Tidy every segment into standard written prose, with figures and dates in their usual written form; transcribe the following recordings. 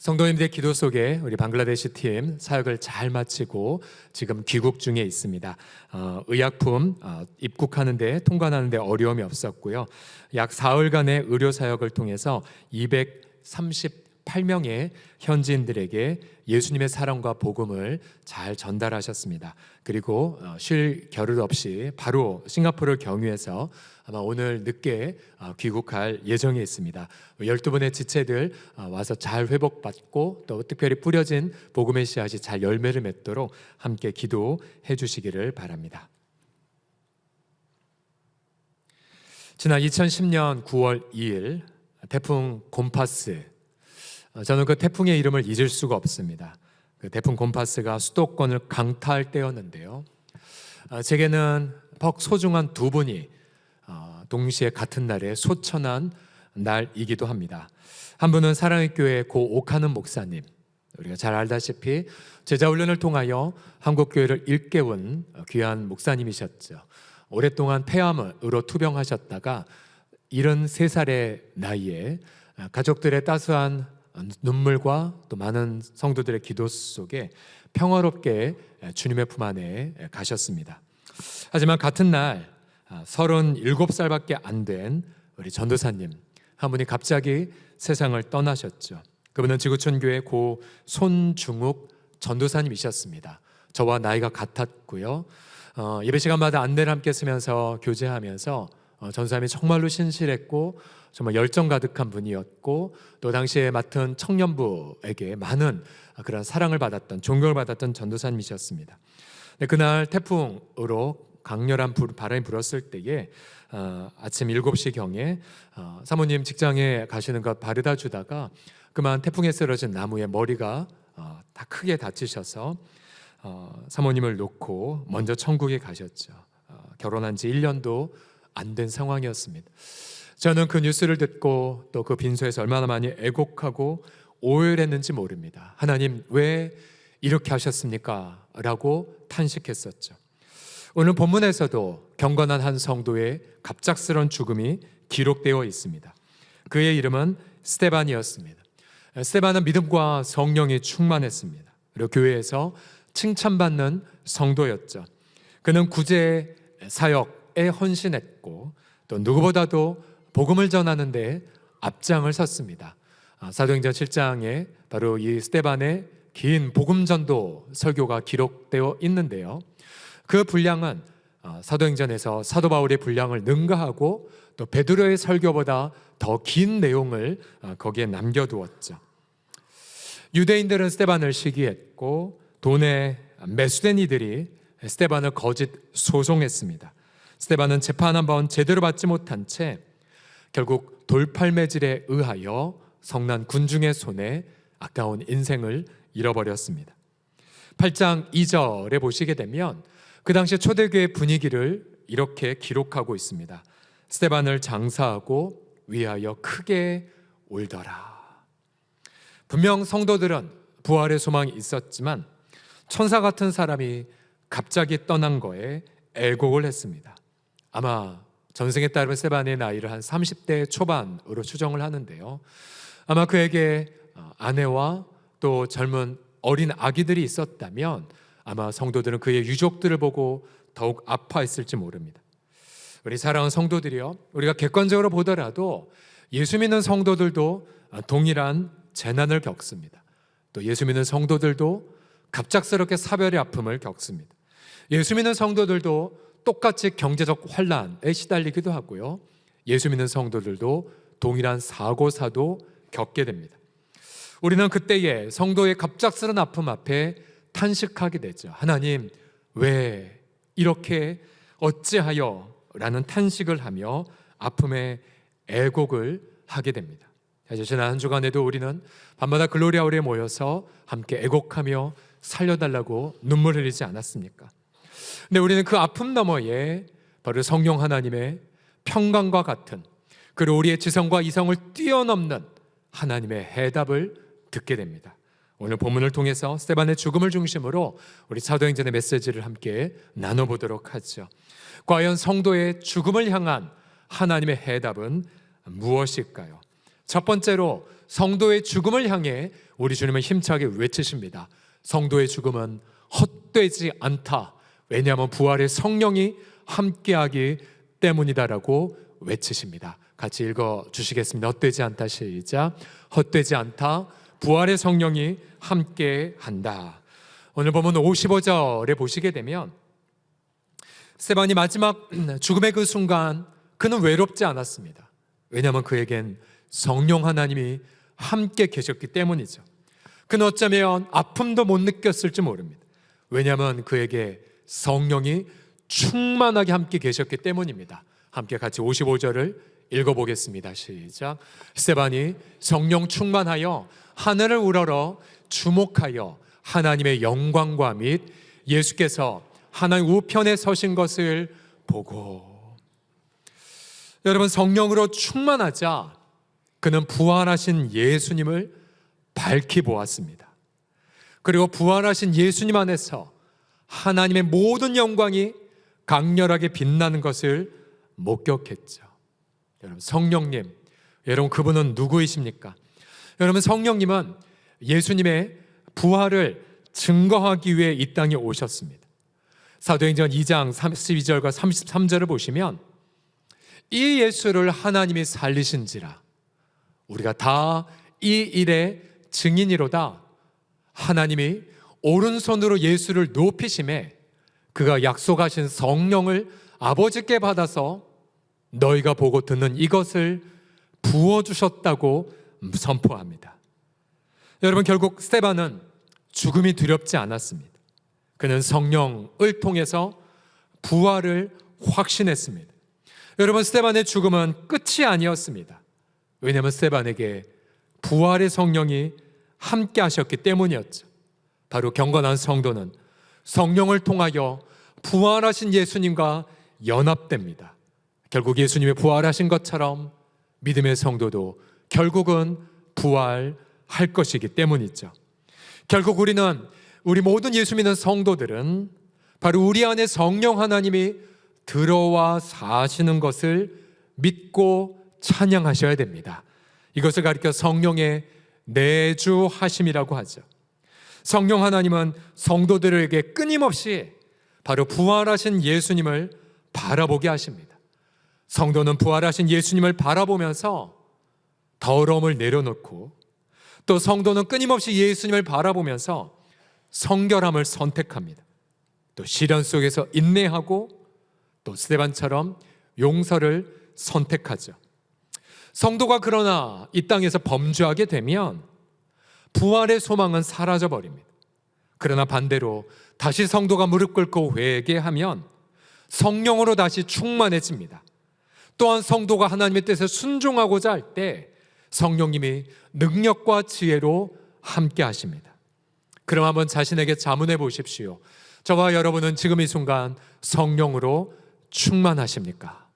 성도님들의 기도 속에 우리 방글라데시 팀 사역을 잘 마치고 지금 귀국 중에 있습니다. 의약품 입국하는데 통관하는데 어려움이 없었고요. 약 사흘간의 의료 사역을 통해서 238명의 현지인들에게 예수님의 사랑과 복음을 잘 전달하셨습니다. 그리고 쉴 겨를 없이 바로 싱가포르를 경유해서 아마 오늘 늦게 귀국할 예정에 있습니다. 12분의 지체들 와서 잘 회복받고 또 특별히 뿌려진 복음의 씨앗이 잘 열매를 맺도록 함께 기도해 주시기를 바랍니다. 지난 2010년 9월 2일 태풍 곰파스, 저는 그 태풍의 이름을 잊을 수가 없습니다. 그 태풍 곰파스가 수도권을 강타할 때였는데요. 제게는 퍽 소중한 두 분이 동시에 같은 날에 소천한 날이기도 합니다. 한 분은 사랑의 교회 고 옥하는 목사님, 우리가 잘 알다시피 제자훈련을 통하여 한국교회를 일깨운 귀한 목사님이셨죠. 오랫동안 폐암으로 투병하셨다가 73살의 나이에 가족들의 따스한 눈물과 또 많은 성도들의 기도 속에 평화롭게 주님의 품 안에 가셨습니다. 하지만 같은 날 37살밖에 안 된 우리 전도사님 한 분이 갑자기 세상을 떠나셨죠. 그분은 지구촌교회 고 손중욱 전도사님이셨습니다. 저와 나이가 같았고요. 예배 시간마다 안내를 함께 쓰면서 교제하면서 전도사님이 정말로 신실했고 정말 열정 가득한 분이었고 또 당시에 맡은 청년부에게 많은 그런 사랑을 받았던 존경을 받았던 전도사님이셨습니다. 그날 태풍으로 강렬한 바람이 불었을 때에 아침 7시경에 사모님 직장에 가시는 것 바르다 주다가 그만 태풍에 쓰러진 나무에 머리가 다 크게 다치셔서 사모님을 놓고 먼저 천국에 가셨죠. 결혼한 지 1년도 안 된 상황이었습니다. 저는 그 뉴스를 듣고 또 그 빈소에서 얼마나 많이 애곡하고 오열했는지 모릅니다. 하나님 왜 이렇게 하셨습니까? 라고 탄식했었죠. 오늘 본문에서도 경건한 한 성도의 갑작스러운 죽음이 기록되어 있습니다. 그의 이름은 스데반이었습니다. 스데반은 믿음과 성령이 충만했습니다. 그리고 교회에서 칭찬받는 성도였죠. 그는 구제 사역에 헌신했고 또 누구보다도 복음을 전하는 데 앞장을 섰습니다. 사도행전 7장에 바로 이 스데반의 긴 복음 전도 설교가 기록되어 있는데요. 그 분량은 사도행전에서 사도 바울의 분량을 능가하고 또 베드로의 설교보다 더 긴 내용을 거기에 남겨두었죠. 유대인들은 스데반을 시기했고 돈에 매수된 이들이 스데반을 거짓 소송했습니다. 스데반은 재판 한번 제대로 받지 못한 채 결국 돌팔매질에 의하여 성난 군중의 손에 아까운 인생을 잃어버렸습니다. 8장 2절에 보시게 되면 그 당시 초대교회 분위기를 이렇게 기록하고 있습니다. 스데반을 장사하고 위하여 크게 울더라. 분명 성도들은 부활의 소망이 있었지만 천사 같은 사람이 갑자기 떠난 거에 애곡을 했습니다. 아마 전승에 따르면 스데반의 나이를 한 30대 초반으로 추정을 하는데요. 아마 그에게 아내와 또 젊은 어린 아기들이 있었다면 아마 성도들은 그의 유족들을 보고 더욱 아파했을지 모릅니다. 우리 사랑하는 성도들이요, 우리가 객관적으로 보더라도 예수 믿는 성도들도 동일한 재난을 겪습니다. 또 예수 믿는 성도들도 갑작스럽게 사별의 아픔을 겪습니다. 예수 믿는 성도들도 똑같이 경제적 환난에 시달리기도 하고요. 예수 믿는 성도들도 동일한 사고사도 겪게 됩니다. 우리는 그때에 성도의 갑작스러운 아픔 앞에 탄식하게 되죠. 하나님 왜 이렇게 어찌하여? 라는 탄식을 하며 아픔의 애곡을 하게 됩니다. 사실 지난 한 주간에도 우리는 밤마다 글로리아 홀에 모여서 함께 애곡하며 살려달라고 눈물 흘리지 않았습니까? 근데 우리는 그 아픔 너머에 바로 성령 하나님의 평강과 같은 그리고 우리의 지성과 이성을 뛰어넘는 하나님의 해답을 듣게 됩니다. 오늘 본문을 통해서 스데반의 죽음을 중심으로 우리 사도행전의 메시지를 함께 나눠보도록 하죠. 과연 성도의 죽음을 향한 하나님의 해답은 무엇일까요? 첫 번째로 성도의 죽음을 향해 우리 주님은 힘차게 외치십니다. 성도의 죽음은 헛되지 않다. 왜냐하면 부활의 성령이 함께하기 때문이다라고 외치십니다. 같이 읽어주시겠습니다. 헛되지 않다. 시작. 헛되지 않다. 부활의 성령이 함께한다. 오늘 보면 55절에 보시게 되면 스데반이 마지막 죽음의 그 순간 그는 외롭지 않았습니다. 왜냐하면 그에겐 성령 하나님이 함께 계셨기 때문이죠. 그는 어쩌면 아픔도 못 느꼈을지 모릅니다. 왜냐하면 그에게 성령이 충만하게 함께 계셨기 때문입니다. 함께 같이 55절을 읽어보겠습니다. 시작. 스데반이 성령 충만하여 하늘을 우러러 주목하여 하나님의 영광과 및 예수께서 하나님 우편에 서신 것을 보고. 여러분, 성령으로 충만하자 그는 부활하신 예수님을 밝히 보았습니다. 그리고 부활하신 예수님 안에서 하나님의 모든 영광이 강렬하게 빛나는 것을 목격했죠. 여러분, 성령님, 여러분 그분은 누구이십니까? 여러분, 성령님은 예수님의 부활을 증거하기 위해 이 땅에 오셨습니다. 사도행전 2장 32절과 33절을 보시면 이 예수를 하나님이 살리신지라 우리가 다 이 일의 증인이로다. 하나님이 오른손으로 예수를 높이심에 그가 약속하신 성령을 아버지께 받아서 너희가 보고 듣는 이것을 부어주셨다고 선포합니다. 여러분, 결국 스데반은 죽음이 두렵지 않았습니다. 그는 성령을 통해서 부활을 확신했습니다. 여러분, 스데반의 죽음은 끝이 아니었습니다. 왜냐하면 스데반에게 부활의 성령이 함께 하셨기 때문이었죠. 바로 경건한 성도는 성령을 통하여 부활하신 예수님과 연합됩니다. 결국 예수님이 부활하신 것처럼 믿음의 성도도 결국은 부활할 것이기 때문이죠. 결국 우리 모든 예수 믿는 성도들은 바로 우리 안에 성령 하나님이 들어와 사시는 것을 믿고 찬양하셔야 됩니다. 이것을 가리켜 성령의 내주하심이라고 하죠. 성령 하나님은 성도들에게 끊임없이 바로 부활하신 예수님을 바라보게 하십니다. 성도는 부활하신 예수님을 바라보면서 더러움을 내려놓고, 또 성도는 끊임없이 예수님을 바라보면서 성결함을 선택합니다. 또 시련 속에서 인내하고, 또 스데반처럼 용서를 선택하죠. 성도가 그러나 이 땅에서 범죄하게 되면 부활의 소망은 사라져 버립니다. 그러나 반대로 다시 성도가 무릎 꿇고 회개하면 성령으로 다시 충만해집니다. 또한 성도가 하나님의 뜻에 순종하고자 할 때 성령님이 능력과 지혜로 함께 하십니다. 그럼 한번 자신에게 자문해 보십시오. 저와 여러분은 지금 이 순간 성령으로 충만하십니까?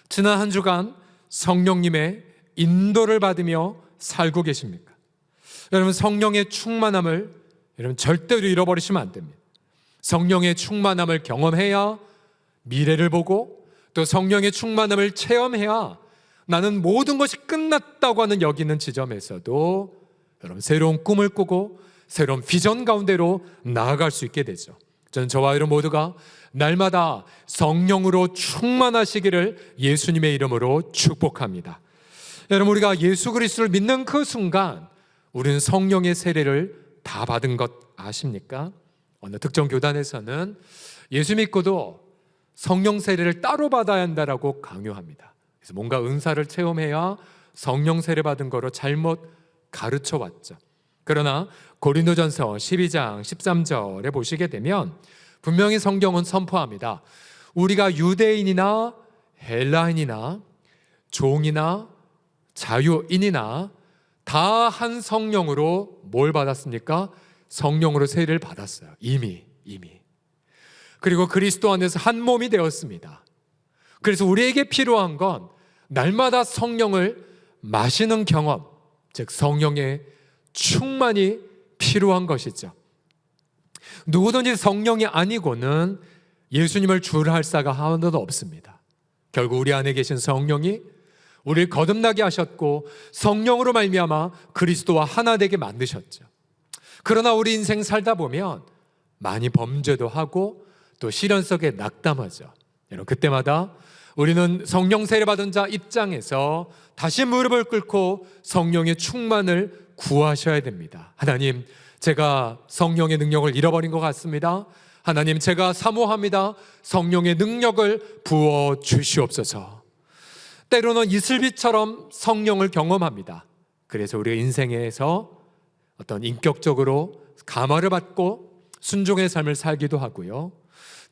지난 한 주간 성령님의 인도를 받으며 살고 계십니까? 여러분, 성령의 충만함을 여러분 절대로 잃어버리시면 안 됩니다. 성령의 충만함을 경험해야 미래를 보고, 또 성령의 충만함을 체험해야 나는 모든 것이 끝났다고 하는 여기는 지점에서도 여러분 새로운 꿈을 꾸고 새로운 비전 가운데로 나아갈 수 있게 되죠. 저는 저와 여러분 모두가 날마다 성령으로 충만하시기를 예수님의 이름으로 축복합니다. 여러분, 우리가 예수 그리스도를 믿는 그 순간 우리는 성령의 세례를 다 받은 것 아십니까? 어느 특정 교단에서는 예수 믿고도 성령 세례를 따로 받아야 한다라고 강요합니다. 그래서 뭔가 은사를 체험해야 성령 세례 받은 거로 잘못 가르쳐 왔죠. 그러나 고린도전서 12장 13절에 보시게 되면 분명히 성경은 선포합니다. 우리가 유대인이나 헬라인이나 종이나 자유인이나 다 한 성령으로 뭘 받았습니까? 성령으로 세례를 받았어요. 이미. 그리고 그리스도 안에서 한 몸이 되었습니다. 그래서 우리에게 필요한 건 날마다 성령을 마시는 경험, 즉 성령의 충만이 필요한 것이죠. 누구든지 성령이 아니고는 예수님을 주를 할 자가 하나도 없습니다. 결국 우리 안에 계신 성령이 우리를 거듭나게 하셨고 성령으로 말미암아 그리스도와 하나 되게 만드셨죠. 그러나 우리 인생 살다 보면 많이 범죄도 하고 또 시련 속에 낙담하죠. 여러분, 그때마다 우리는 성령 세례받은 자 입장에서 다시 무릎을 꿇고 성령의 충만을 구하셔야 됩니다. 하나님, 제가 성령의 능력을 잃어버린 것 같습니다. 하나님, 제가 사모합니다. 성령의 능력을 부어 주시옵소서. 때로는 이슬비처럼 성령을 경험합니다. 그래서 우리가 인생에서 어떤 인격적으로 감화를 받고 순종의 삶을 살기도 하고요.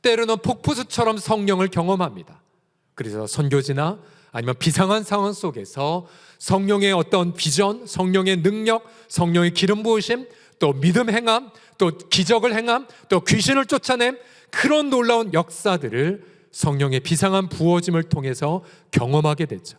때로는 폭포수처럼 성령을 경험합니다. 그래서 선교지나 아니면 비상한 상황 속에서 성령의 어떤 비전, 성령의 능력, 성령의 기름 부으심, 또 믿음 행함, 또 기적을 행함, 또 귀신을 쫓아냄, 그런 놀라운 역사들을 성령의 비상한 부어짐을 통해서 경험하게 되죠.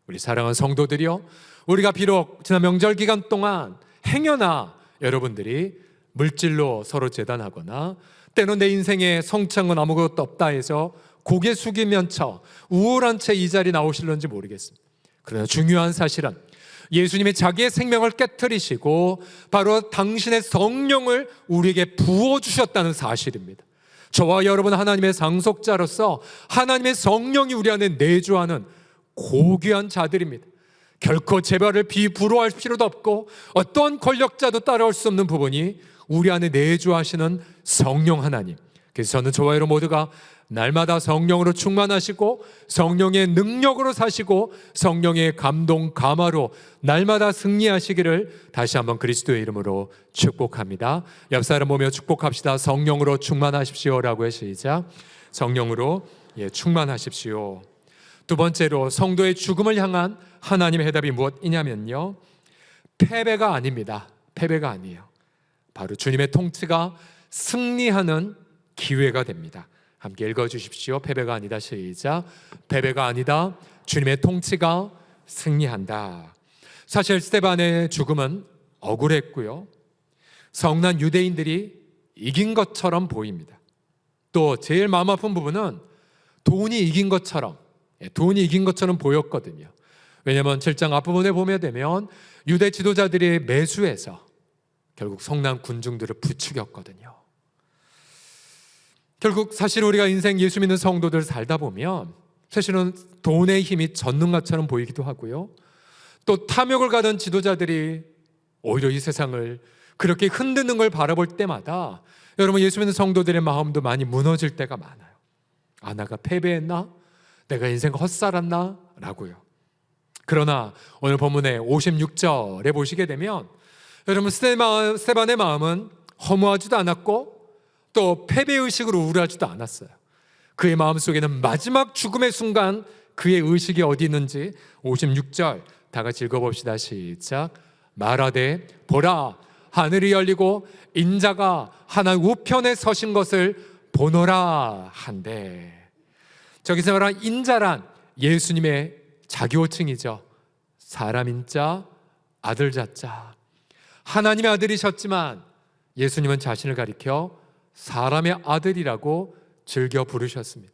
우리 사랑하는 성도들이요, 우리가 비록 지난 명절 기간 동안 행여나 여러분들이 물질로 서로 재단하거나 때는 내 인생에 성창은 아무것도 없다 해서 고개 숙이면서 우울한 채 이 자리에 나오실런지 모르겠습니다. 그러나 중요한 사실은 예수님이 자기의 생명을 깨트리시고 바로 당신의 성령을 우리에게 부어주셨다는 사실입니다. 저와 여러분 하나님의 상속자로서 하나님의 성령이 우리 안에 내주하는 고귀한 자들입니다. 결코 재발을 비부러워할 필요도 없고 어떤 권력자도 따라올 수 없는 부분이 우리 안에 내주하시는 성령 하나님. 그래서 저는 저와 여러분 모두가 날마다 성령으로 충만하시고 성령의 능력으로 사시고 성령의 감동 감화로 날마다 승리하시기를 다시 한번 그리스도의 이름으로 축복합니다. 옆 사람 보며 축복합시다. 성령으로 충만하십시오라고 해. 시작. 성령으로 충만하십시오. 두 번째로 성도의 죽음을 향한 하나님의 해답이 무엇이냐면요, 패배가 아닙니다. 패배가 아니에요. 바로 주님의 통치가 승리하는 기회가 됩니다. 함께 읽어주십시오. 패배가 아니다. 시작. 패배가 아니다. 주님의 통치가 승리한다. 사실 스데반의 죽음은 억울했고요, 성난 유대인들이 이긴 것처럼 보입니다. 또 제일 마음 아픈 부분은 돈이 이긴 것처럼 보였거든요. 왜냐하면 7장 앞부분에 보면 되면 유대 지도자들이 매수해서 결국 성난 군중들을 부추겼거든요. 결국 사실 우리가 인생 예수 믿는 성도들 살다 보면 사실은 돈의 힘이 전능가처럼 보이기도 하고요, 또 탐욕을 가던 지도자들이 오히려 이 세상을 그렇게 흔드는 걸 바라볼 때마다 여러분 예수 믿는 성도들의 마음도 많이 무너질 때가 많아요. 아, 내가 패배했나? 내가 인생 헛살았나? 라고요. 그러나 오늘 본문의 56절에 보시게 되면 여러분 스데반의 마음은 허무하지도 않았고 또 패배의식으로 우울하지도 않았어요. 그의 마음속에는 마지막 죽음의 순간 그의 의식이 어디 있는지 56절 다 같이 읽어봅시다. 시작. 말하되 보라, 하늘이 열리고 인자가 하나님 우편에 서신 것을 보노라 한데, 저기서 말한 인자란 예수님의 자기호칭이죠. 사람 인자, 아들 자자. 하나님의 아들이셨지만 예수님은 자신을 가리켜 사람의 아들이라고 즐겨 부르셨습니다.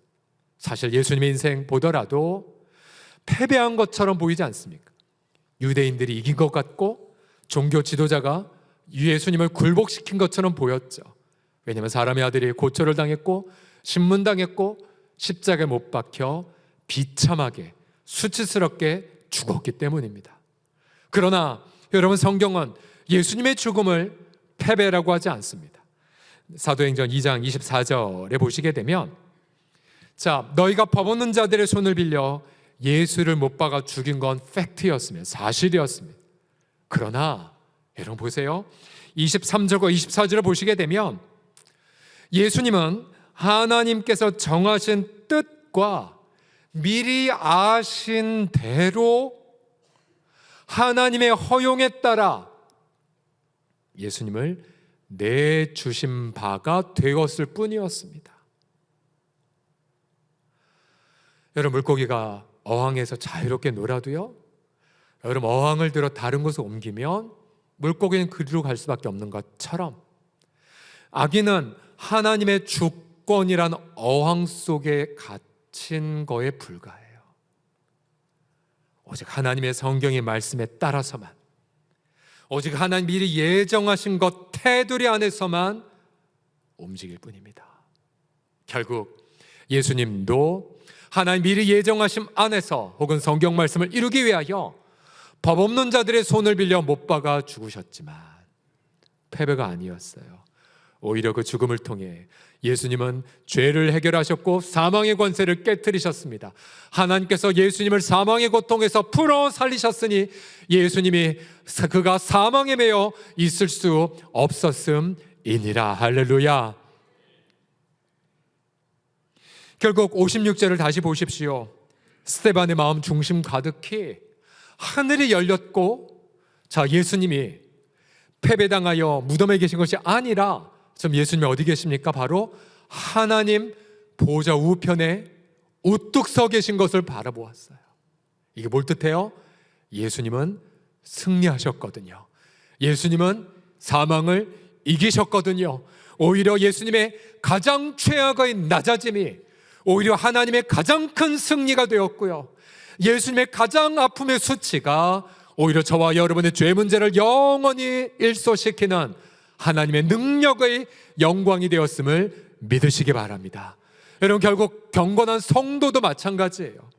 사실 예수님의 인생 보더라도 패배한 것처럼 보이지 않습니까? 유대인들이 이긴 것 같고 종교 지도자가 예수님을 굴복시킨 것처럼 보였죠. 왜냐하면 사람의 아들이 고초를 당했고 신문당했고 십자가에 못 박혀 비참하게 수치스럽게 죽었기 때문입니다. 그러나 여러분, 성경은 예수님의 죽음을 패배라고 하지 않습니다. 사도행전 2장 24절에 보시게 되면, 자, 너희가 법없는 자들의 손을 빌려 예수를 못 박아 죽인 건 팩트였습니다. 사실이었습니다. 그러나 여러분 보세요. 23절과 24절을 보시게 되면 예수님은 하나님께서 정하신 뜻과 미리 아신 대로 하나님의 허용에 따라 예수님을 내주신 바가 되었을 뿐이었습니다. 여러분, 물고기가 어항에서 자유롭게 놀아도요, 여러분 어항을 들어 다른 곳으로 옮기면 물고기는 그리로 갈 수밖에 없는 것처럼 아기는 하나님의 주권이란 어항 속에 갇힌 거에 불과해요. 오직 하나님의 성경의 말씀에 따라서만, 오직 하나님 미리 예정하신 것 테두리 안에서만 움직일 뿐입니다. 결국 예수님도 하나님 미리 예정하심 안에서 혹은 성경 말씀을 이루기 위하여 법 없는 자들의 손을 빌려 못 박아 죽으셨지만 패배가 아니었어요. 오히려 그 죽음을 통해 예수님은 죄를 해결하셨고 사망의 권세를 깨뜨리셨습니다. 하나님께서 예수님을 사망의 고통에서 풀어 살리셨으니 예수님이 그가 사망에 매여 있을 수 없었음이니라. 할렐루야. 결국 56절을 다시 보십시오. 스데반의 마음 중심 가득히 하늘이 열렸고, 자, 예수님이 패배당하여 무덤에 계신 것이 아니라 지금 예수님이 어디 계십니까? 바로 하나님 보좌 우편에 우뚝 서 계신 것을 바라보았어요. 이게 뭘 뜻해요? 예수님은 승리하셨거든요. 예수님은 사망을 이기셨거든요. 오히려 예수님의 가장 최악의 낮아짐이 오히려 하나님의 가장 큰 승리가 되었고요, 예수님의 가장 아픔의 수치가 오히려 저와 여러분의 죄 문제를 영원히 일소시키는 하나님의 능력의 영광이 되었음을 믿으시기 바랍니다. 여러분, 결국 경건한 성도도 마찬가지예요.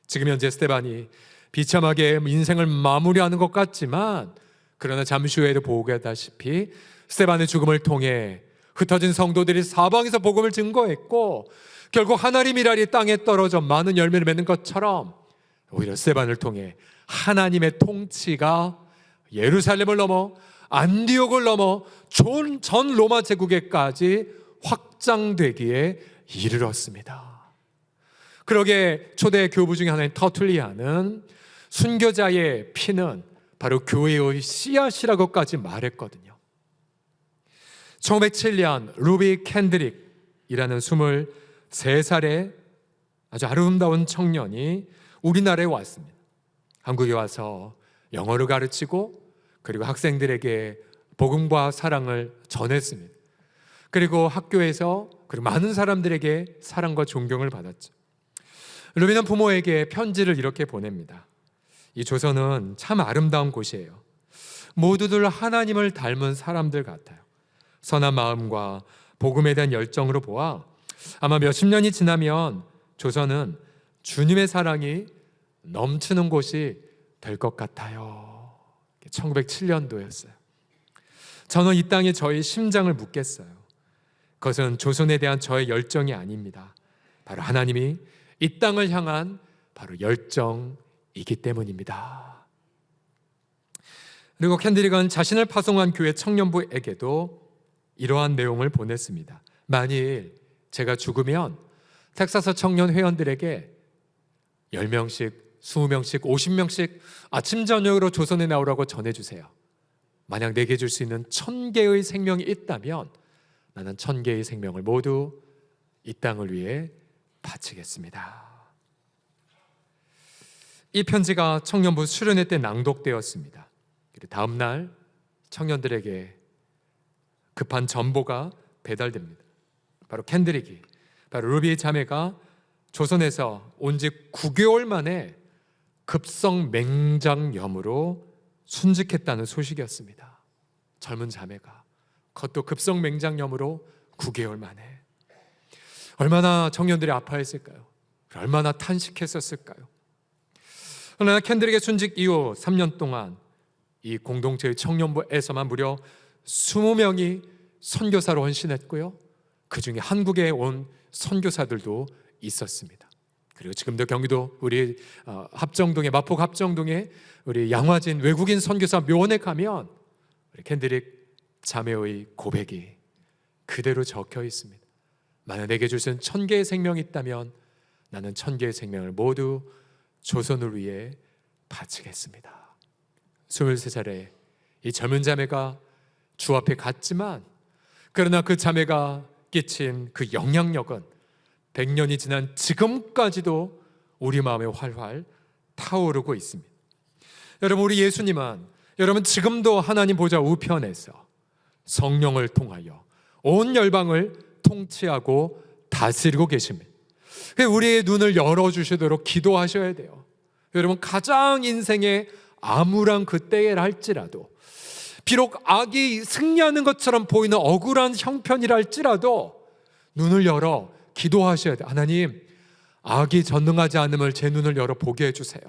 지금 현재 스데반이 비참하게 인생을 마무리하는 것 같지만, 그러나 잠시 후에도 보겠다시피 스데반의 죽음을 통해 흩어진 성도들이 사방에서 복음을 증거했고, 결국 하나님 미랄이 땅에 떨어져 많은 열매를 맺는 것처럼 오히려 스데반을 통해 하나님의 통치가 예루살렘을 넘어 안디옥을 넘어 전 로마 제국에까지 확장되기에 이르렀습니다. 그러게 초대 교부 중에 하나인 터툴리안은 순교자의 피는 바로 교회의 씨앗이라고까지 말했거든요. 1907년 루비 캔드릭이라는 23살의 아주 아름다운 청년이 우리나라에 왔습니다. 한국에 와서 영어를 가르치고 그리고 학생들에게 복음과 사랑을 전했습니다. 그리고 학교에서 그리고 많은 사람들에게 사랑과 존경을 받았죠. 루비는 부모에게 편지를 이렇게 보냅니다. 이 조선은 참 아름다운 곳이에요. 모두들 하나님을 닮은 사람들 같아요. 선한 마음과 복음에 대한 열정으로 보아 아마 몇십 년이 지나면 조선은 주님의 사랑이 넘치는 곳이 될 것 같아요. 1907년도였어요. 저는 이 땅에 저의 심장을 묻겠어요. 그것은 조선에 대한 저의 열정이 아닙니다. 바로 하나님이 이 땅을 향한 바로 열정이기 때문입니다. 그리고 캔드릭은 자신을 파송한 교회 청년부에게도 이러한 내용을 보냈습니다. 만일 제가 죽으면 텍사스 청년 회원들에게 10명씩, 20명씩, 50명씩 아침 저녁으로 조선에 나오라고 전해주세요. 만약 내게 줄 수 있는 1000개의 생명이 있다면 나는 1000개의 생명을 모두 이 땅을 위해 바치겠습니다. 이 편지가 청년부 수련회 때 낭독되었습니다. 그리고 다음 날 청년들에게 급한 전보가 배달됩니다. 바로 캔드릭이, 바로 루비의 자매가 조선에서 온 지 9개월 만에 급성 맹장염으로 순직했다는 소식이었습니다. 젊은 자매가, 그것도 급성 맹장염으로 9개월 만에. 얼마나 청년들이 아파했을까요? 얼마나 탄식했었을까요? 그러나 캔드릭의 순직 이후 3년 동안 이 공동체의 청년부에서만 무려 20명이 선교사로 헌신했고요, 그 중에 한국에 온 선교사들도 있었습니다. 그리고 지금도 경기도 우리 합정동에, 마포 합정동에 우리 양화진 외국인 선교사 묘원에 가면 우리 캔드릭 자매의 고백이 그대로 적혀 있습니다. 만약 내게 주신 1000개의 생명이 있다면 나는 1000개의 생명을 모두 조선을 위해 바치겠습니다. 23살에 이 젊은 자매가 주 앞에 갔지만, 그러나 그 자매가 끼친 그 영향력은 100년이 지난 지금까지도 우리 마음에 활활 타오르고 있습니다. 여러분, 우리 예수님은 여러분 지금도 하나님 보좌 우편에서 성령을 통하여 온 열방을 통치하고 다스리고 계십니다. 우리의 눈을 열어주시도록 기도하셔야 돼요. 여러분, 가장 인생의 암울한 그때라 할지라도, 비록 악이 승리하는 것처럼 보이는 억울한 형편이라 할지라도 눈을 열어 기도하셔야 돼요. 하나님, 악이 전능하지 않음을 제 눈을 열어 보게 해주세요.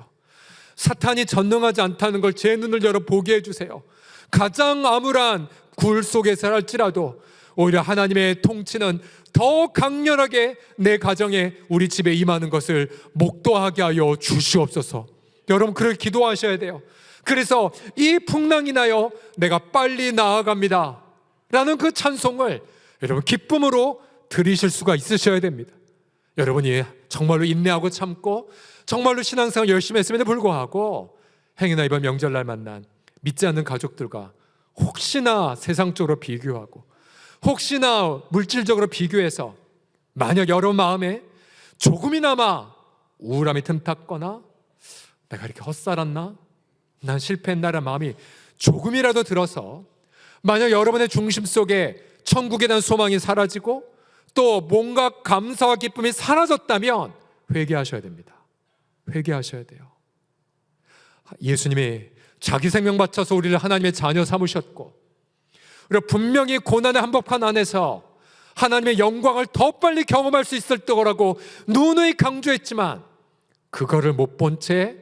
사탄이 전능하지 않다는 걸 제 눈을 열어 보게 해주세요. 가장 암울한 굴 속에서 할지라도 오히려 하나님의 통치는 더 강렬하게 내 가정에, 우리 집에 임하는 것을 목도하게 하여 주시옵소서. 여러분, 그렇게 기도하셔야 돼요. 그래서 이 풍랑이 나요, 내가 빨리 나아갑니다 라는 그 찬송을 여러분 기쁨으로 들으실 수가 있으셔야 됩니다. 여러분이 정말로 인내하고 참고 정말로 신앙생활 열심히 했음에도 불구하고 행여나 이번 명절날 만난 믿지 않는 가족들과 혹시나 세상적으로 비교하고 혹시나 물질적으로 비교해서 만약 여러분 마음에 조금이나마 우울함이 틈탔거나 내가 이렇게 헛살았나? 난 실패했나라는 마음이 조금이라도 들어서 만약 여러분의 중심 속에 천국에 대한 소망이 사라지고 또 뭔가 감사와 기쁨이 사라졌다면 회개하셔야 됩니다. 회개하셔야 돼요. 예수님이 자기 생명 바쳐서 우리를 하나님의 자녀 삼으셨고, 우리가 분명히 고난의 한복판 안에서 하나님의 영광을 더 빨리 경험할 수 있을 거라고 누누이 강조했지만 그거를 못 본 채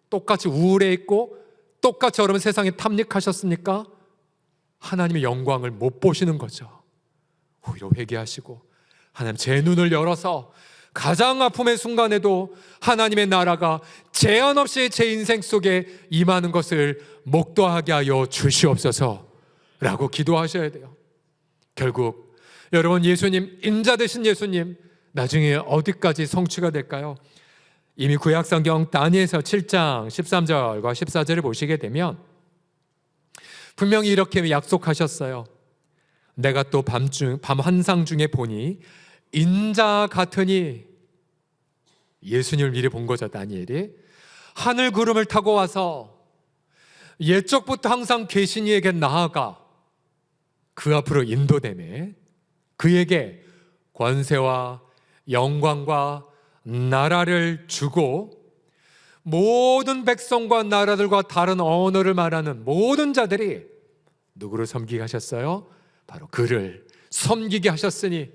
똑같이 우울해 있고 똑같이 여러분 세상에 탐닉하셨습니까? 하나님의 영광을 못 보시는 거죠. 오히려 회개하시고 하나님, 제 눈을 열어서 가장 아픔의 순간에도 하나님의 나라가 제한 없이 제 인생 속에 임하는 것을 목도하게 하여 주시옵소서 라고 기도하셔야 돼요. 결국 여러분, 예수님, 인자 되신 예수님 나중에 어디까지 성취가 될까요? 이미 구약성경 다니엘서 7장 13절과 14절을 보시게 되면 분명히 이렇게 약속하셨어요. 내가 또 밤 환상 중에 보니 인자 같으니, 예수님을 미리 본 거죠. 다니엘이 하늘 구름을 타고 와서 옛적부터 항상 계신 이에게 나아가 그 앞으로 인도되매 그에게 권세와 영광과 나라를 주고 모든 백성과 나라들과 다른 언어를 말하는 모든 자들이 누구를 섬기게 하셨어요? 바로 그를 섬기게 하셨으니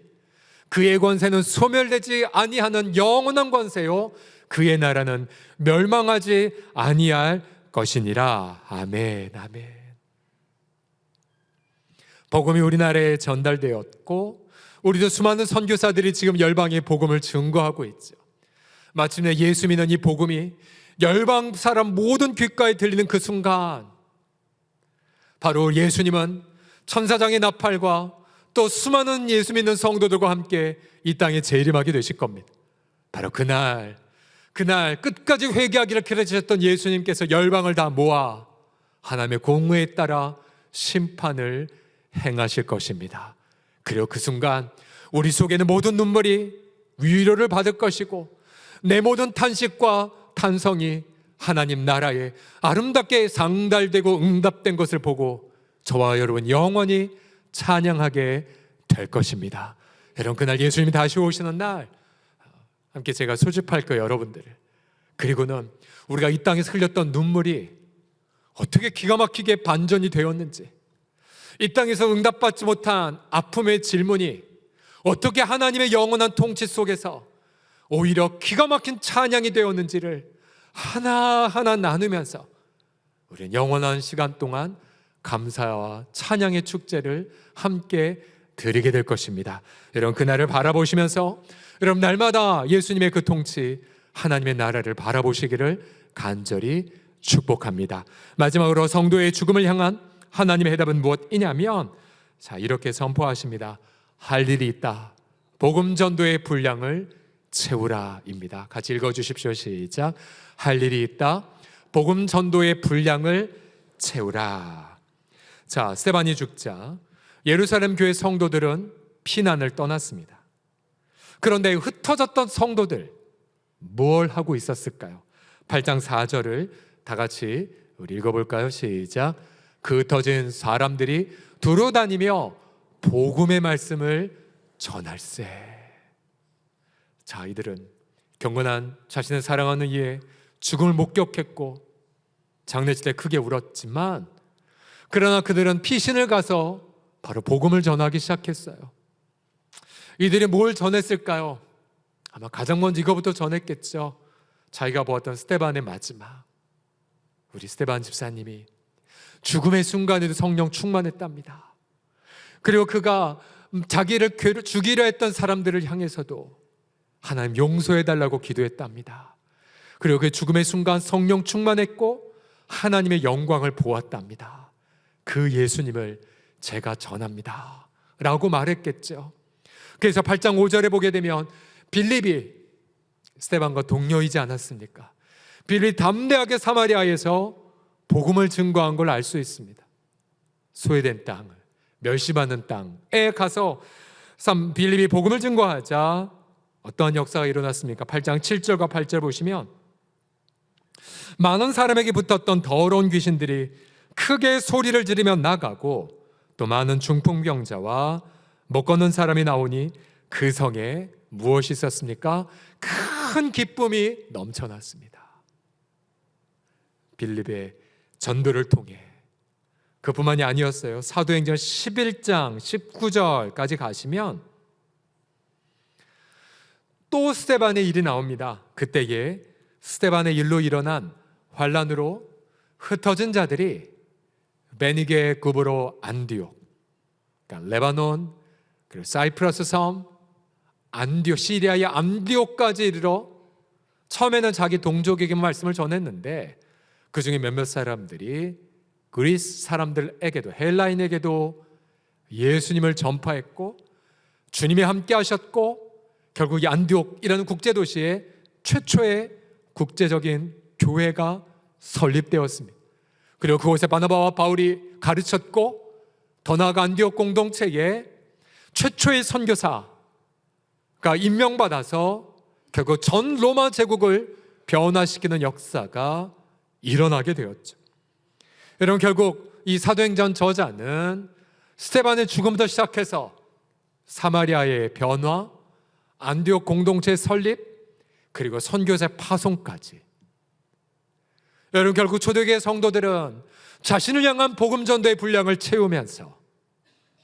그의 권세는 소멸되지 아니하는 영원한 권세요, 그의 나라는 멸망하지 아니할 것이니라. 아멘, 아멘. 복음이 우리나라에 전달되었고 우리도 수많은 선교사들이 지금 열방의 복음을 증거하고 있죠. 마침내 예수 믿는 이 복음이 열방 사람 모든 귓가에 들리는 그 순간, 바로 예수님은 천사장의 나팔과 또 수많은 예수 믿는 성도들과 함께 이 땅에 재림하게 되실 겁니다. 바로 그날 끝까지 회개하기를 기다리셨던 예수님께서 열방을 다 모아 하나님의 공의에 따라 심판을 행하실 것입니다. 그리고 그 순간 우리 속에는 모든 눈물이 위로를 받을 것이고 내 모든 탄식과 탄성이 하나님 나라에 아름답게 상달되고 응답된 것을 보고 저와 여러분 영원히 찬양하게 될 것입니다. 여러분, 그날 예수님이 다시 오시는 날 함께 제가 소집할 거예요, 여러분들을. 그리고는 우리가 이 땅에서 흘렸던 눈물이 어떻게 기가 막히게 반전이 되었는지, 이 땅에서 응답받지 못한 아픔의 질문이 어떻게 하나님의 영원한 통치 속에서 오히려 기가 막힌 찬양이 되었는지를 하나하나 나누면서 우리는 영원한 시간 동안 감사와 찬양의 축제를 함께 드리게 될 것입니다. 여러분, 그날을 바라보시면서 여러분 날마다 예수님의 그 통치, 하나님의 나라를 바라보시기를 간절히 축복합니다. 마지막으로 성도의 죽음을 향한 하나님의 해답은 무엇이냐면, 자, 이렇게 선포하십니다. 할 일이 있다. 복음 전도의 분량을 채우라입니다. 같이 읽어주십시오. 시작. 할 일이 있다. 복음 전도의 분량을 채우라. 자, 스데반이 죽자 예루살렘 교회 성도들은 피난을 떠났습니다. 그런데 흩어졌던 성도들 뭘 하고 있었을까요? 8장 4절을 다 같이 우리 읽어볼까요? 시작. 그 흩어진 사람들이 두루 다니며 복음의 말씀을 전할세. 자, 이들은 경건한 자신을 사랑하는 이의 죽음을 목격했고 장례식 때 크게 울었지만, 그러나 그들은 피신을 가서 바로 복음을 전하기 시작했어요. 이들이 뭘 전했을까요? 아마 가장 먼저 이거부터 전했겠죠. 자기가 보았던 스데반의 마지막, 우리 스데반 집사님이 죽음의 순간에도 성령 충만했답니다. 그리고 그가 자기를 죽이려 했던 사람들을 향해서도 하나님 용서해달라고 기도했답니다. 그리고 그 죽음의 순간 성령 충만했고 하나님의 영광을 보았답니다. 그 예수님을 제가 전합니다 라고 말했겠죠. 그래서 8장 5절에 보게 되면 빌립이 스데반과 동료이지 않았습니까? 빌립이 담대하게 사마리아에서 복음을 증거한 걸 알 수 있습니다. 소외된 땅을, 멸시받는 땅에 가서 빌립이 복음을 증거하자 어떠한 역사가 일어났습니까? 8장 7절과 8절 보시면 많은 사람에게 붙었던 더러운 귀신들이 크게 소리를 지르며 나가고 또 많은 중풍병자와 못 걷는 사람이 나오니 그 성에 무엇이 있었습니까? 큰 기쁨이 넘쳐났습니다. 빌립의 전도를 통해. 그뿐만이 아니었어요. 사도행전 11장 19절까지 가시면 또 스데반의 일이 나옵니다. 그때에 스데반의 일로 일어난 환란으로 흩어진 자들이 베니게 구브로 안디옥, 그러니까 레바논, 그리고 사이프러스 섬, 안디옥, 시리아의 안디옥까지 이르러 처음에는 자기 동족에게 말씀을 전했는데 그 중에 몇몇 사람들이 그리스 사람들에게도, 헬라인에게도 예수님을 전파했고 주님이 함께 하셨고 결국 이 안디옥이라는 국제도시에 최초의 국제적인 교회가 설립되었습니다. 그리고 그곳에 바나바와 바울이 가르쳤고 더 나아가 안디옥 공동체에 최초의 선교사가 임명받아서 결국 전 로마 제국을 변화시키는 역사가 일어나게 되었죠. 여러분, 결국 이 사도행전 저자는 스데반의 죽음부터 시작해서 사마리아의 변화, 안디옥 공동체 설립, 그리고 선교사 파송까지, 여러분 결국 초대교회 성도들은 자신을 향한 복음 전도의 분량을 채우면서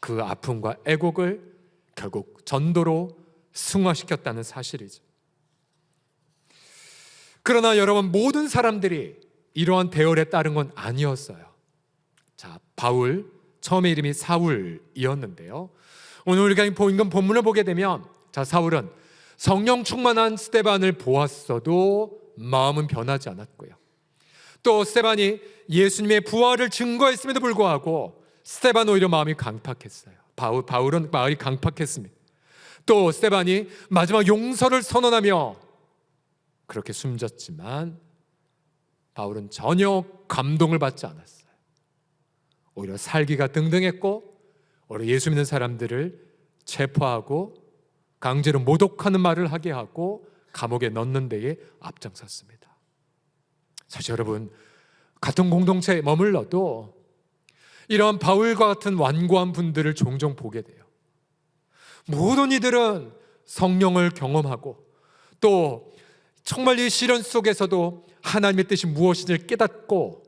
그 아픔과 애곡을 결국 전도로 승화시켰다는 사실이죠. 그러나 여러분, 모든 사람들이 이러한 대열에 따른 건 아니었어요. 자, 바울, 처음에 이름이 사울이었는데요. 오늘 우리가 읽은 본문을 보게 되면, 자, 사울은 성령 충만한 스데반을 보았어도 마음은 변하지 않았고요. 또 스데반이 예수님의 부활을 증거했음에도 불구하고 스데반 오히려 마음이 강팍했어요. 바울은 마음이 강팍했습니다. 또 스데반이 마지막 용서를 선언하며 그렇게 숨졌지만 바울은 전혀 감동을 받지 않았어요. 오히려 살기가 등등했고 오히려 예수 믿는 사람들을 체포하고 강제로 모독하는 말을 하게 하고 감옥에 넣는 데에 앞장섰습니다. 사실 여러분, 같은 공동체에 머물러도 이러한 바울과 같은 완고한 분들을 종종 보게 돼요. 모든 이들은 성령을 경험하고 또 정말 이 시련 속에서도 하나님의 뜻이 무엇인지를 깨닫고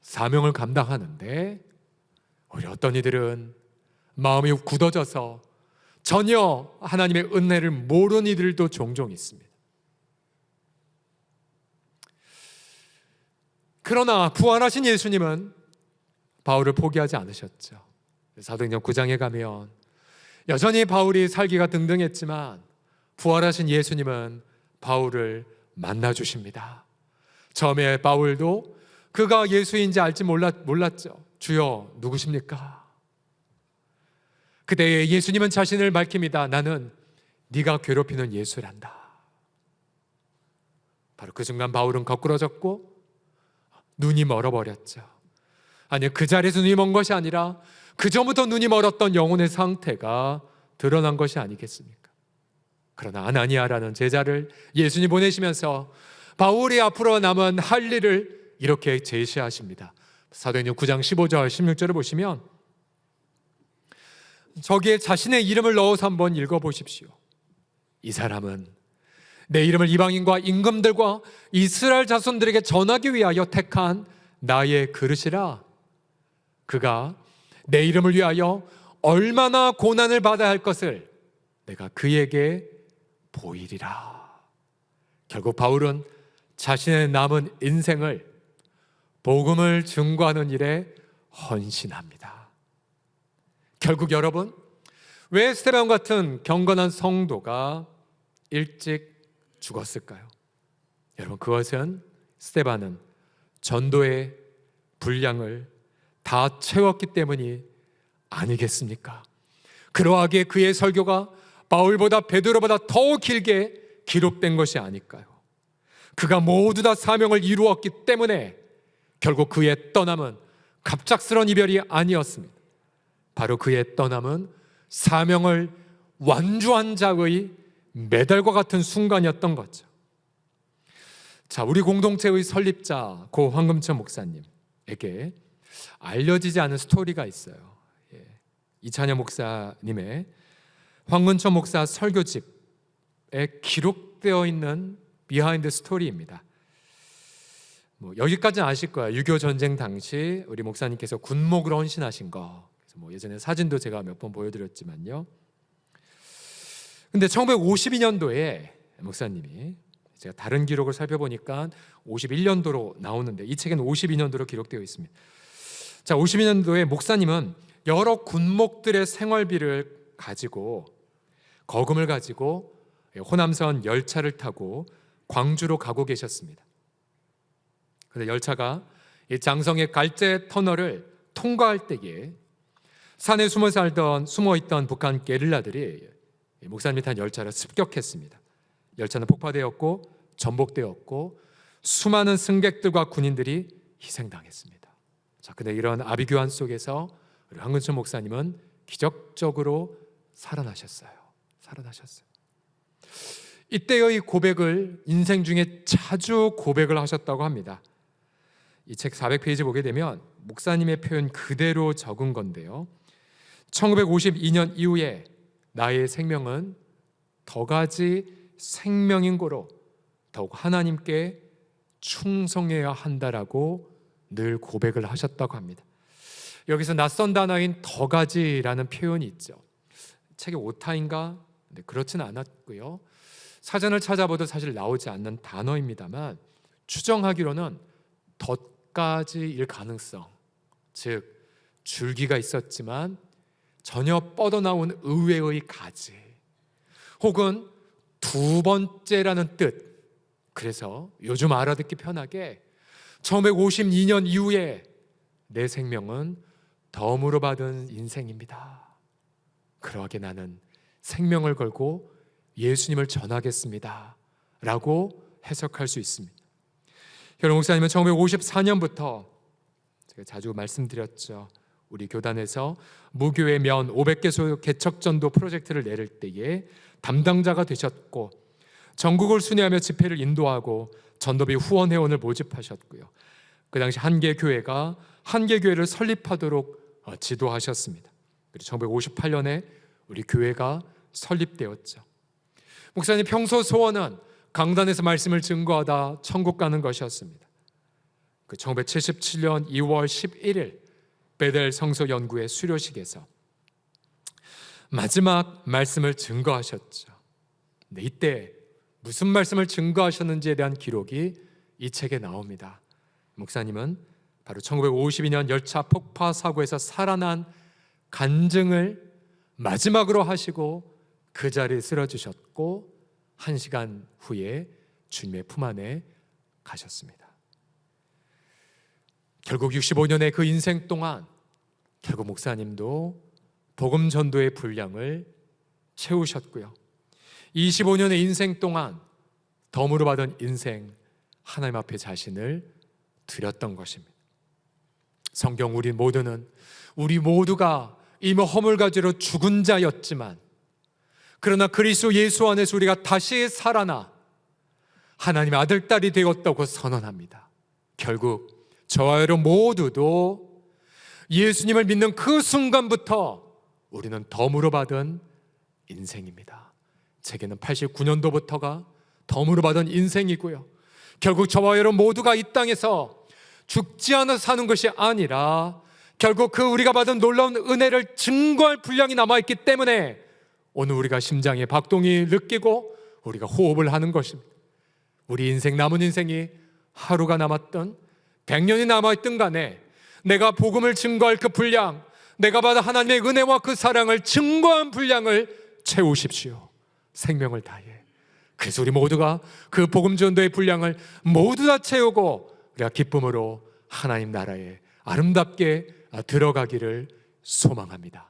사명을 감당하는데, 오히려 어떤 이들은 마음이 굳어져서 전혀 하나님의 은혜를 모르는 이들도 종종 있습니다. 그러나 부활하신 예수님은 바울을 포기하지 않으셨죠. 사도행전 9장에 가면 여전히 바울이 살기가 등등했지만 부활하신 예수님은 바울을 만나주십니다. 처음에 바울도 그가 예수인지 알지 몰랐죠. 주여, 누구십니까? 그때 예수님은 자신을 밝힙니다. 나는 네가 괴롭히는 예수란다. 바로 그 순간 바울은 거꾸러졌고 눈이 멀어버렸죠. 아니, 그 자리에서 눈이 먼 것이 아니라 그 전부터 눈이 멀었던 영혼의 상태가 드러난 것이 아니겠습니까? 그러나 아나니아라는 제자를 예수님이 보내시면서 바울이 앞으로 남은 할 일을 이렇게 제시하십니다. 사도행전 9장 15절 16절을 보시면 저기에 자신의 이름을 넣어서 한번 읽어보십시오. 이 사람은 내 이름을 이방인과 임금들과 이스라엘 자손들에게 전하기 위하여 택한 나의 그릇이라. 그가 내 이름을 위하여 얼마나 고난을 받아야 할 것을 내가 그에게 보이리라. 결국 바울은 자신의 남은 인생을 복음을 증거하는 일에 헌신합니다. 결국 여러분, 왜 스데반 같은 경건한 성도가 일찍 죽었을까요? 여러분, 그것은 스데반은 전도의 분량을 다 채웠기 때문이 아니겠습니까? 그러하기에 그의 설교가 바울보다 베드로보다 더 길게 기록된 것이 아닐까요? 그가 모두 다 사명을 이루었기 때문에 결국 그의 떠남은 갑작스러운 이별이 아니었습니다. 바로 그의 떠남은 사명을 완주한 자의 메달과 같은 순간이었던 거죠. 자, 우리 공동체의 설립자 고 황금천 목사님에게 알려지지 않은 스토리가 있어요. 이찬현 목사님의 황금천 목사 설교집에 기록되어 있는 비하인드 스토리입니다. 여기까지는 아실 거예요. 6.25 전쟁 당시 우리 목사님께서 군목으로 헌신하신 거. 그래서 예전에 사진도 제가 몇 번 보여드렸지만요. 근데 1952년도에 목사님이, 제가 다른 기록을 살펴보니까 51년도로 나오는데 이 책에는 52년도로 기록되어 있습니다. 자, 52년도에 목사님은 여러 군목들의 생활비를 가지고, 거금을 가지고 호남선 열차를 타고 광주로 가고 계셨습니다. 그런데 열차가 이 장성의 갈제 터널을 통과할 때에 산에 숨어있던 북한 게릴라들이 목사님이 탄 열차를 습격했습니다. 열차는 폭파되었고 전복되었고 수많은 승객들과 군인들이 희생당했습니다. 자, 근데 이런 아비규환 속에서 우리 황근천 목사님은 기적적으로 살아나셨어요. 이때의 고백을 인생 중에 자주 고백을 하셨다고 합니다. 이 책 400페이지 보게 되면 목사님의 표현 그대로 적은 건데요. 1952년 이후에 나의 생명은 덕가지 생명인 고로 더욱 하나님께 충성해야 한다라고 늘 고백을 하셨다고 합니다. 여기서 낯선 단어인 덕가지라는 표현이 있죠. 책의 오타인가? 네, 그렇지는 않았고요. 사전을 찾아봐도 사실 나오지 않는 단어입니다만 추정하기로는 덧가지일 가능성, 즉 줄기가 있었지만 전혀 뻗어나온 의외의 가지, 혹은 두 번째라는 뜻. 그래서 요즘 알아듣기 편하게 1952년 이후에 내 생명은 덤으로 받은 인생입니다. 그러하게 나는 생명을 걸고 예수님을 전하겠습니다 라고 해석할 수 있습니다. 현우 목사님은 1954년부터 제가 자주 말씀드렸죠. 우리 교단에서 무교회 면 500개소 개척전도 프로젝트를 내릴 때에 담당자가 되셨고 전국을 순회하며 집회를 인도하고 전도비 후원회원을 모집하셨고요. 그 당시 한계교회가 한계교회를 설립하도록 지도하셨습니다. 그리고 1958년에 우리 교회가 설립되었죠. 목사님 평소 소원은 강단에서 말씀을 증거하다 천국 가는 것이었습니다. 그 1977년 2월 11일 베델 성서 연구회 수료식에서 마지막 말씀을 증거하셨죠. 네, 이때 무슨 말씀을 증거하셨는지에 대한 기록이 이 책에 나옵니다. 목사님은 바로 1952년 열차 폭파 사고에서 살아난 간증을 마지막으로 하시고 그 자리에 쓰러지셨고 1시간 후에 주님의 품 안에 가셨습니다. 결국 65년의 그 인생 동안 결국 목사님도 복음 전도의 분량을 채우셨고요. 25년의 인생 동안 덤으로 받은 인생 하나님 앞에 자신을 드렸던 것입니다. 성경 우리 모두가 이미 허물가지로 죽은 자였지만 그러나 그리스도 예수 안에서 우리가 다시 살아나 하나님의 아들, 딸이 되었다고 선언합니다. 결국 저와 여러분 모두도 예수님을 믿는 그 순간부터 우리는 덤으로 받은 인생입니다. 제게는 89년도부터가 덤으로 받은 인생이고요. 결국 저와 여러분 모두가 이 땅에서 죽지 않아 사는 것이 아니라 결국 그 우리가 받은 놀라운 은혜를 증거할 분량이 남아있기 때문에 오늘 우리가 심장에 박동이 느끼고 우리가 호흡을 하는 것입니다. 우리 인생, 남은 인생이 하루가 남았든 100년이 남아있든 간에 내가 복음을 증거할 그 분량, 내가 받은 하나님의 은혜와 그 사랑을 증거한 분량을 채우십시오. 생명을 다해. 그래서 우리 모두가 그 복음 전도의 분량을 모두 다 채우고 우리가 기쁨으로 하나님 나라에 아름답게 들어가기를 소망합니다.